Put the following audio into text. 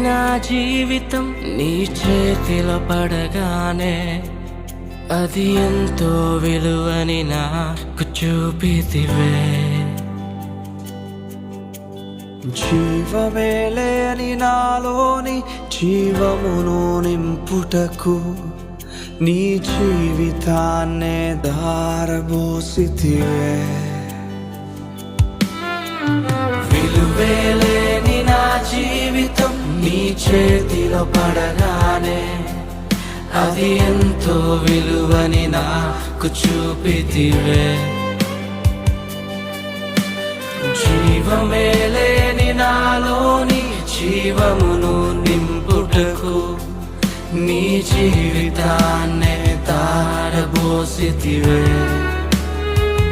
నా జీవితం నీ చేతిలో పడగానే అది ఎంతో విలువని నాకు చూపితివే. జీవమే లేని నాలోని జీవమును నింపుటకు నీ జీవితాన్నే దారబోసితివే. విలువే లేని నా జీవితం నీ చేతిలో పడగానే అది ఎంతో విలువని నాకు చూపితివే. జీవమే లేని నాలోని జీవమును నింపుటకు నీ జీవితాన్నే తారబోసితివే.